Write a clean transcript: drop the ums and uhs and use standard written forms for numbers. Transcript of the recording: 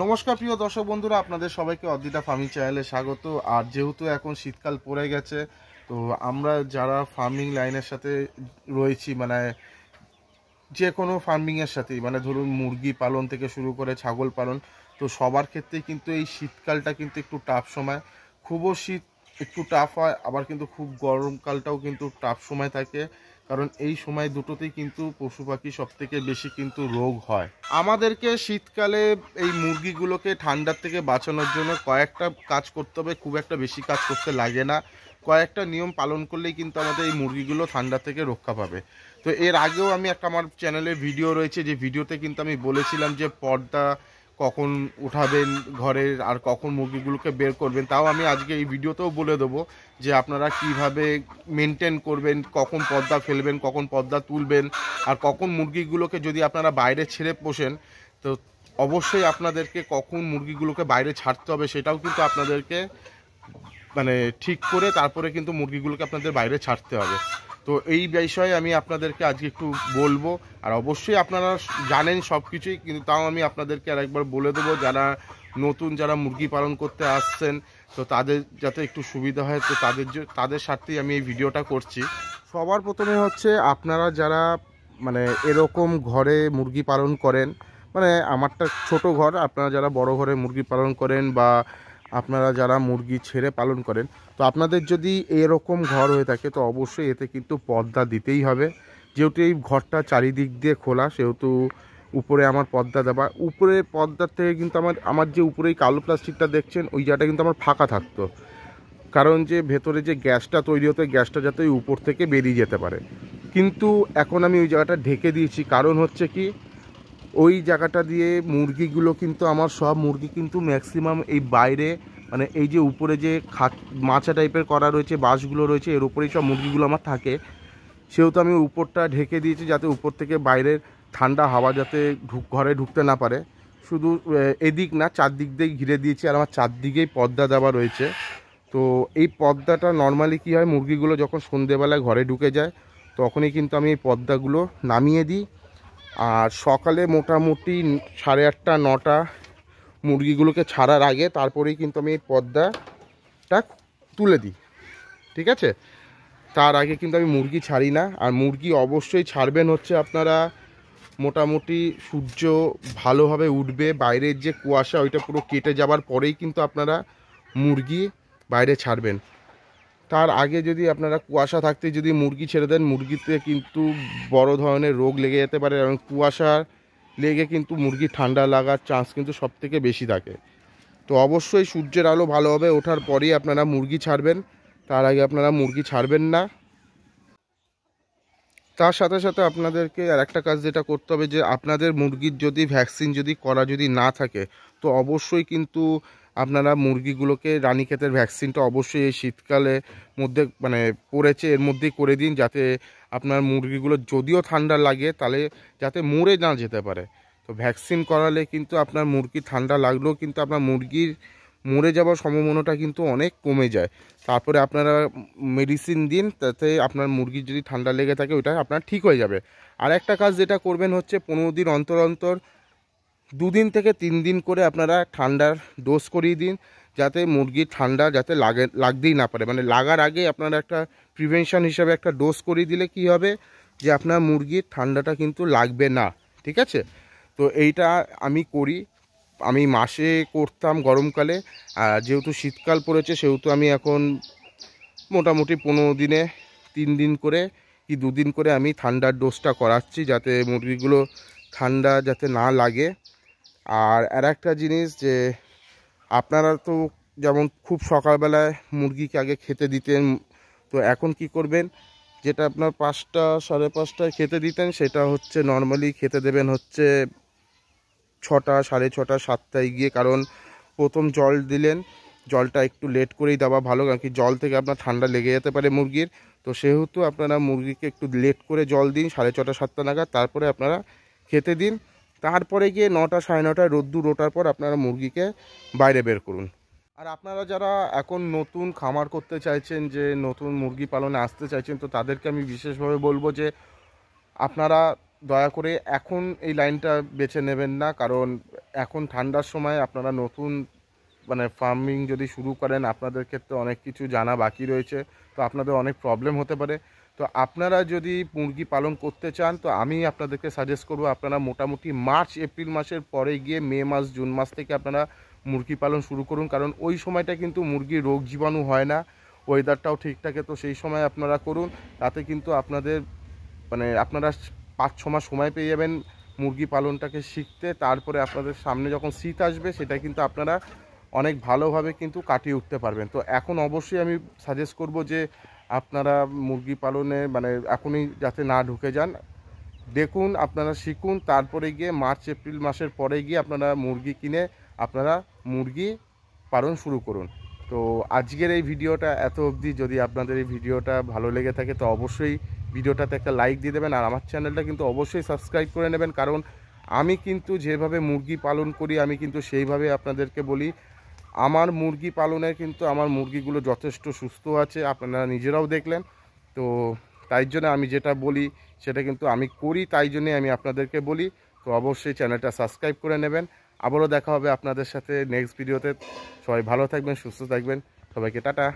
নমস্কার প্রিয় দর্শক বন্ধুরা, আপনাদের সবাইকে অদ্বিতা ফার্মিং চ্যানেলে স্বাগত। আর যেহেতু এখন শীতকাল পড়ে গেছে, তো আমরা যারা ফার্মিং লাইনের সাথে রয়েছি, মানে যে কোনো ফার্মিংয়ের সাথেই, মানে ধরুন মুরগি পালন থেকে শুরু করে ছাগল পালন, তো সবার ক্ষেত্রেই কিন্তু এই শীতকালটা কিন্তু একটু টাফ সময়। খুবও শীত একটু টাফ হয়, আবার কিন্তু খুব গরমকালটাও কিন্তু টাফ সময় থাকে, কারণ এই সময় দুটোতেই কিন্তু পশু পাখি সব থেকে বেশি কিন্তু রোগ হয়। আমাদেরকে শীতকালে এই মুরগিগুলোকে ঠান্ডার থেকে বাঁচানোর জন্য কয়েকটা কাজ করতে হবে, খুব একটা বেশি কাজ করতে লাগে না। কয়েকটা নিয়ম পালন করলেই কিন্তু আমাদের এই মুরগিগুলো ঠান্ডা থেকে রক্ষা পাবে। তো এর আগেও আমি একটা আমার চ্যানেলে ভিডিও রয়েছে, যে ভিডিওতে কিন্তু আমি বলেছিলাম যে পর্দা কখন উঠাবেন ঘরের, আর কখন মুরগিগুলোকে বের করবেন। তাও আমি আজকে এই ভিডিওতেও বলে দেবো যে আপনারা কিভাবে মেনটেন করবেন, কখন পর্দা ফেলবেন, কখন পর্দা তুলবেন, আর কখন মুরগিগুলোকে যদি আপনারা বাইরে ছেড়ে পোষেন, তো অবশ্যই আপনাদেরকে কখন মুরগিগুলোকে বাইরে ছাড়তে হবে সেটাও কিন্তু আপনাদেরকে মানে ঠিক করে তারপরে কিন্তু মুরগিগুলোকে আপনাদের বাইরে ছাড়তে হবে। তো এই বিষয়ে আমি আপনাদেরকে আজকে একটু বলবো। আর অবশ্যই আপনারা জানেন সব কিছুই, কিন্তু তাও আমি আপনাদেরকে আরেকবার বলে দেবো, যারা নতুন যারা মুরগি পালন করতে আসছেন, তো তাদের যাতে একটু সুবিধা হয়, তো তাদের স্বার্থেই আমি এই ভিডিওটা করছি। সবার প্রথমে হচ্ছে, আপনারা যারা মানে এরকম ঘরে মুরগি পালন করেন, মানে আমারটা ছোট ঘর, আপনারা যারা বড় ঘরে মুরগি পালন করেন বা আপনারা যারা মুরগি ছেড়ে পালন করেন, তো আপনাদের যদি এরকম ঘর হয়ে থাকে, তো অবশ্যই এতে কিন্তু পর্দা দিতেই হবে। যেহেতু এই ঘরটা চারিদিক দিয়ে খোলা, সেহেতু উপরে আমার পর্দা দেওয়া। উপরে পর্দার থেকে কিন্তু আমার যে উপরে এই কালো প্লাস্টিকটা দেখছেন, ওই জায়গাটা কিন্তু আমার ফাঁকা থাকতো, কারণ যে ভেতরে যে গ্যাসটা তৈরি হতো, গ্যাসটা যাতে উপর থেকে বেরিয়ে যেতে পারে। কিন্তু এখন আমি ওই জায়গাটা ঢেকে দিয়েছি, কারণ হচ্ছে কি, ওই জায়গাটা দিয়ে মুরগিগুলো কিন্তু আমার সব মুরগি কিন্তু ম্যাক্সিমাম এই বাইরে, মানে এই যে উপরে যে মাচা টাইপের করা রয়েছে, বাঁশগুলো রয়েছে, এর উপরেই সব মুরগিগুলো আমার থাকে। সেহেতু আমি উপরটা ঢেকে দিয়েছি, যাতে উপর থেকে বাইরের ঠান্ডা হাওয়া যাতে ঘরে ঢুকতে না পারে। শুধু এদিক না, চারদিক দিয়ে ঘিরে দিয়েছি, আর আমার চারদিকেই পর্দা দেওয়া রয়েছে। তো এই পর্দাটা নর্মালি কী হয়, মুরগিগুলো যখন সন্ধেবেলায় ঘরে ঢুকে যায়, তখনই কিন্তু আমি এই পর্দাগুলো নামিয়ে দিই। আর সকালে মোটামুটি 8:30 9টা মুরগিগুলোকে ছাড়ার আগে তারপরেই কিন্তু আমি এই পর্দাটা তুলে দিই, ঠিক আছে? তার আগে কিন্তু আমি মুরগি ছাড়ি না। আর মুরগি অবশ্যই ছাড়বেন হচ্ছে আপনারা মোটামুটি সূর্য ভালোভাবে উঠবে, বাইরের যে কুয়াশা ওইটা পুরো কেটে যাবার পরেই কিন্তু আপনারা মুরগি বাইরে ছাড়বেন। তার আগে যদি আপনারা কুয়াশা থাকতে যদি মুরগি ছেড়ে দেন, মুরগিতে কিন্তু বড় ধরনের রোগ লেগে যেতে পারে, এবং কুয়াশা লেগে কিন্তু মুরগি ঠান্ডা লাগার চান্স কিন্তু সবথেকে বেশি থাকে। তো অবশ্যই সূর্যের আলো ভালোভাবে ওঠার পরেই আপনারা মুরগি ছাড়বেন, তার আগে আপনারা মুরগি ছাড়বেন না। তার সাথে সাথে আপনাদেরকে আর একটা কাজ যেটা করতে হবে, যে আপনাদের মুরগির যদি ভ্যাকসিন যদি করা যদি না থাকে, তো অবশ্যই কিন্তু আপনারা মুরগিগুলোকে রানীক্ষেতের ভ্যাকসিনটা অবশ্যই এই শীতকালে মধ্যে মানে পড়েছে এর মধ্যেই করে দিন, যাতে আপনার মুরগিগুলো যদিও ঠান্ডা লাগে, তাহলে যাতে মরে না যেতে পারে। তো ভ্যাকসিন করালে কিন্তু আপনার মুরগি ঠান্ডা লাগলেও কিন্তু আপনার মুরগির মরে যাওয়ার সম্ভাবনাটা কিন্তু অনেক কমে যায়। তারপরে আপনারা মেডিসিন দিন, তাতে আপনার মুরগির যদি ঠান্ডা লেগে থাকে ওইটা আপনার ঠিক হয়ে যাবে। আর একটা কাজ যেটা করবেন হচ্ছে, 15 দিন অন্তর অন্তর 2 দিন থেকে 3 দিন করে আপনারা ঠান্ডার ডোজ করিয়ে দিন, যাতে মুরগির ঠান্ডা যাতে লাগতেই না পারে। মানে লাগার আগে আপনারা একটা প্রিভেনশন হিসাবে একটা ডোজ করিয়ে দিলে কি হবে, যে আপনার মুরগির ঠান্ডাটা কিন্তু লাগবে না, ঠিক আছে? তো এইটা আমি করি, আমি মাসে করতাম গরমকালে। আর যেহেতু শীতকাল পড়েছে, সেহেতু আমি এখন মোটামুটি 15 দিনে 3 দিন করে কি 2 দিন করে আমি ঠান্ডার ডোজটা করাচ্ছি, যাতে মুরগিগুলো ঠান্ডা যাতে না লাগে। আর একটা জিনিস, যে আপনারা তো যেমন খুব সকালবেলায় মুরগিকে আগে খেতে দিতেন, তো এখন কি করবেন, যেটা আপনার 5টা 5:30টায় খেতে দিতেন, সেটা হচ্ছে নর্মালি খেতে দেবেন হচ্ছে 6টা 6:30 7টায় গিয়ে। কারণ প্রথম জল দিলেন, জলটা একটু লেট করেই দেওয়া ভালো, কারণ কি জল থেকে আপনার ঠান্ডা লেগে যেতে পারে মুরগির। তো সেহেতু আপনারা মুরগিকে একটু লেট করে জল দিন, 6:30 7টা নাগাদ, তারপরে আপনারা খেতে দিন। তারপরে গিয়ে 9টা 9:30টায় রোদ্দুর ওঠার পর আপনারা মুরগিকে বাইরে বের করুন। আর আপনারা যারা এখন নতুন খামার করতে চাইছেন, যে নতুন মুরগি পালনে আসতে চাইছেন, তো তাদেরকে আমি বিশেষভাবে বলবো যে আপনারা দয়া করে এখন এই লাইনটা বেছে নেবেন না। কারণ এখন ঠান্ডার সময় আপনারা নতুন মানে ফার্মিং যদি শুরু করেন, আপনাদের ক্ষেত্রে অনেক কিছু জানা বাকি রয়েছে, তো আপনাদের অনেক প্রবলেম হতে পারে। তো আপনারা যদি মুরগি পালন করতে চান, তো আমি আপনাদেরকে সাজেস্ট করব আপনারা মোটামুটি মার্চ এপ্রিল মাসের পরে গিয়ে মে মাস জুন মাস থেকে আপনারা মুরগি পালন শুরু করুন, কারণ ওই সময়টা কিন্তু মুরগির রোগ জীবাণু হয় না, ওয়েদারটাও ঠিক থাকে। তো সেই সময় আপনারা করুন, তাতে কিন্তু আপনাদের মানে আপনারা 5-6 মাস সময় পেয়ে যাবেন মুরগি পালনটাকে শিখতে। তারপরে আপনাদের সামনে যখন শীত আসবে, সেটা কিন্তু আপনারা অনেক ভালোভাবে কিন্তু কাটিয়ে উঠতে পারবেন। তো এখন অবশ্যই আমি সাজেস্ট করব যে আপনারা মুরগি পালনে মানে এখনই যাতে না ঢুকে যান, দেখুন আপনারা শিখুন, তারপরে গিয়ে মার্চ এপ্রিল মাসের পরে গিয়ে আপনারা মুরগি কিনে আপনারা মুরগি পালন শুরু করুন। তো আজকের এই ভিডিওটা এত অবধি। যদি আপনাদের এই ভিডিওটা ভালো লেগে থাকে, তো অবশ্যই ভিডিওটাতে একটা লাইক দিয়ে দেবেন, আর আমার চ্যানেলটা কিন্তু অবশ্যই সাবস্ক্রাইব করে নেবেন, কারণ আমি কিন্তু যেভাবে মুরগি পালন করি আমি কিন্তু সেইভাবে আপনাদেরকে বলি। আমার মুরগি পালনে কিন্তু আমার মুরগিগুলো যথেষ্ট সুস্থ আছে, আপনারা নিজেরাও দেখলেন। তো তাই জন্য আমি যেটা বলি সেটা কিন্তু আমি করি, তাই জন্যে আমি আপনাদেরকে বলি। তো অবশ্যই চ্যানেলটা সাবস্ক্রাইব করে নেবেন। আবারও দেখা হবে আপনাদের সাথে নেক্সট ভিডিওতে। সবাই ভালো থাকবেন, সুস্থ থাকবেন, সবাইকে টাটা।